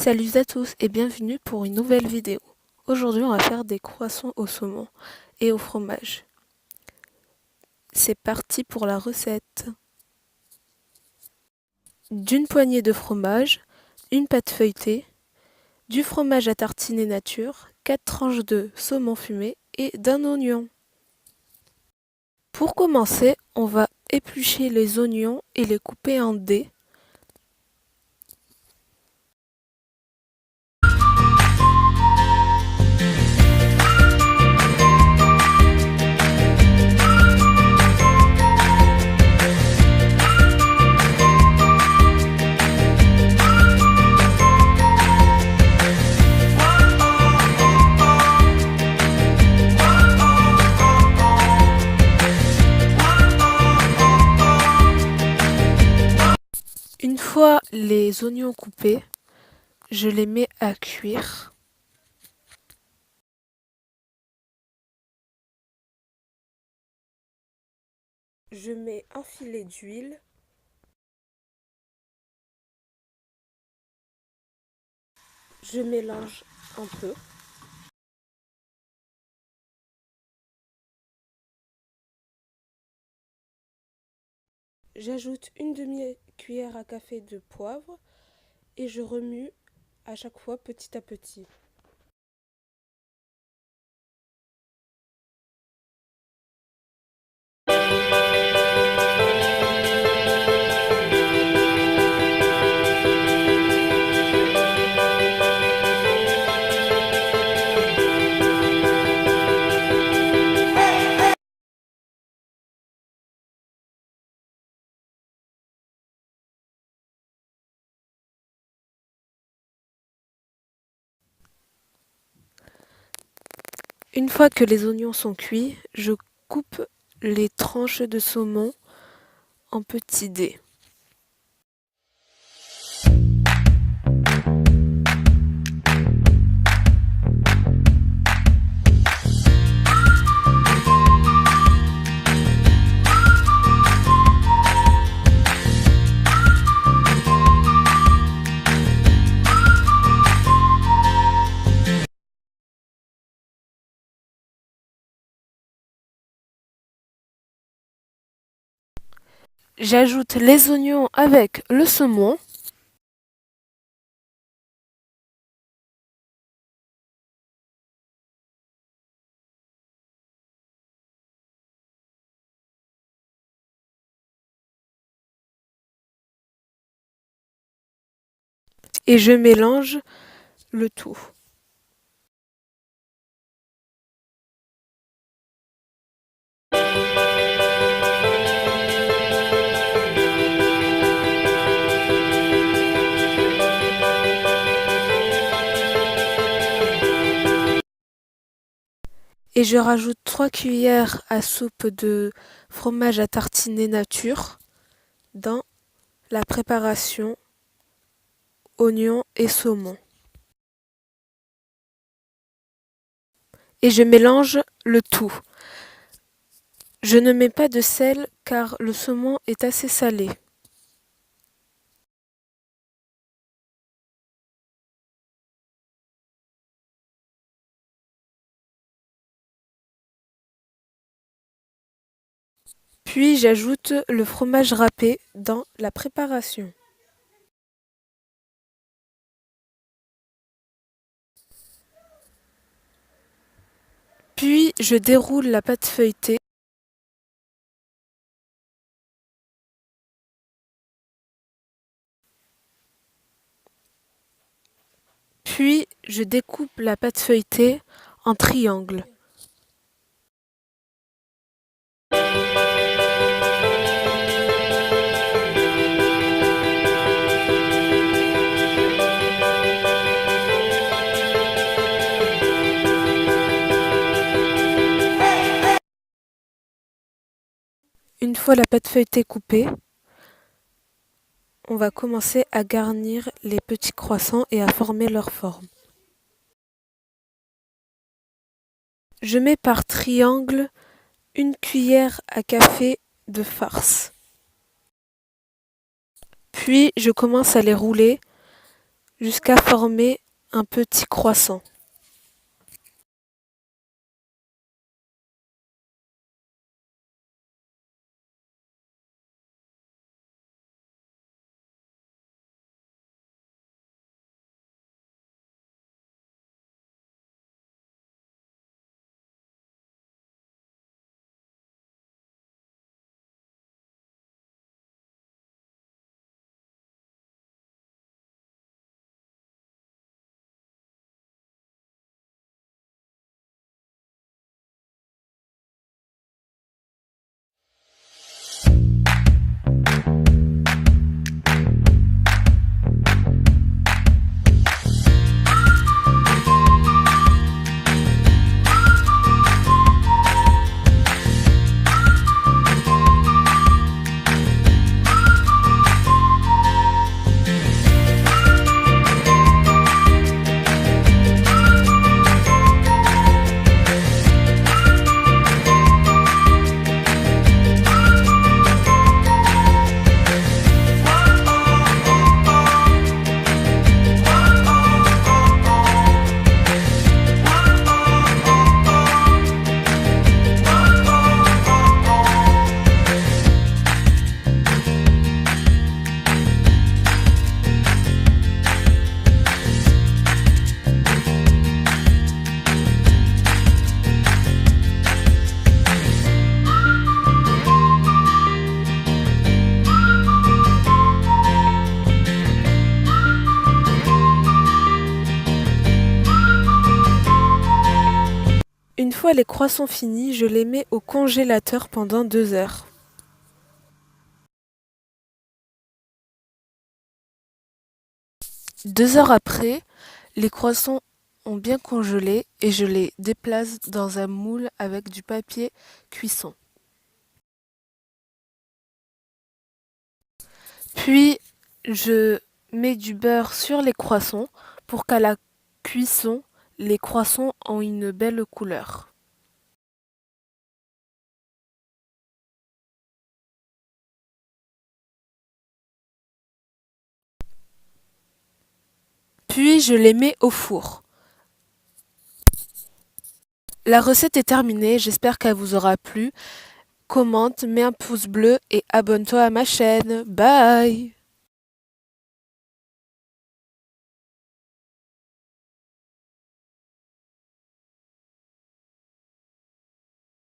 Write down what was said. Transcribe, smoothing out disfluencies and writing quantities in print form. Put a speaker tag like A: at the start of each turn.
A: Salut à tous et bienvenue pour une nouvelle vidéo. Aujourd'hui on va faire des croissants au saumon et au fromage. C'est parti pour la recette. D'une poignée de fromage, une pâte feuilletée, du fromage à tartiner nature, 4 tranches de saumon fumé et d'un oignon. Pour commencer, on va éplucher les oignons et les couper en dés. Une fois les oignons coupés, je les mets à cuire. Je mets un filet d'huile. Je mélange un peu. J'ajoute une demi-cuillère à café de poivre et je remue à chaque fois petit à petit. Une fois que les oignons sont cuits, je coupe les tranches de saumon en petits dés. J'ajoute les oignons avec le saumon. Et je mélange le tout. Et je rajoute 3 cuillères à soupe de fromage à tartiner nature dans la préparation oignons et saumon. Et je mélange le tout. Je ne mets pas de sel car le saumon est assez salé. Puis j'ajoute le fromage râpé dans la préparation. Puis je déroule la pâte feuilletée. Puis je découpe la pâte feuilletée en triangles. Une fois la pâte feuilletée coupée, on va commencer à garnir les petits croissants et à former leur forme. Je mets par triangle une cuillère à café de farce. Puis je commence à les rouler jusqu'à former un petit croissant. Une fois les croissants finis, je les mets au congélateur pendant 2 heures. Deux heures après, les croissants ont bien congelé et je les déplace dans un moule avec du papier cuisson. Puis, je mets du beurre sur les croissants pour qu'à la cuisson, les croissants ont une belle couleur. Puis, je les mets au four. La recette est terminée, j'espère qu'elle vous aura plu. Commente, mets un pouce bleu et abonne-toi à ma chaîne. Bye!